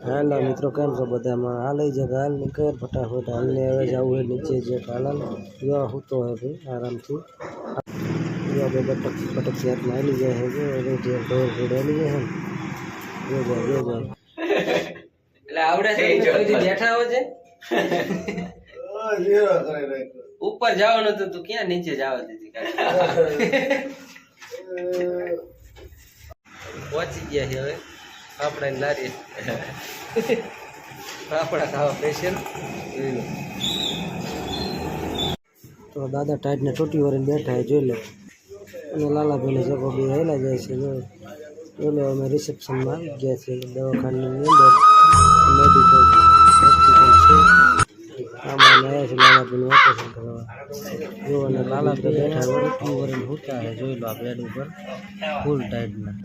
હાલો મિત્રો, કેમ છો બધામાં? હાલ જગ્યા હાલ નીકળ ફટાફટ. હાલને હવે જવું હોય નીચે જે હાલ જો સૂતો હોય ભાઈ આરામથી. જો બે બટક હાથમાં હાલી જાય છે. જો ઢોર ઘોડ હાલી જાય છે. જો જાય એટલે આવડે છે બેઠા હોય છે. ઉપર જવાનું હતું તું ક્યાં નીચે જવા દીધી? પહોંચી ગયા છે હવે આપણે લારી આપણા ખાવા સ્પેશિયલ. તો દાદા ટાઈટ ને ટોટી વરીને બેઠા જોઈ લે. અને લાલાભાઈને જગો બે હેલા જાય છે. જોઈ લો અમે રિસેપ્શનમાં આવી ગયા છે દવાખાનાની અંદર. મેડિકલ હોસ્પિટલ છે. આમાં આવ્યા છે લાલાભાઈનું ઓપરેશન કરવા. જો અને લાલાભાઈ બેઠા ટોટી વરીને સૂતા છે. જોઈ લો આ બેડ ઉપર ફૂલ ટાઈટના.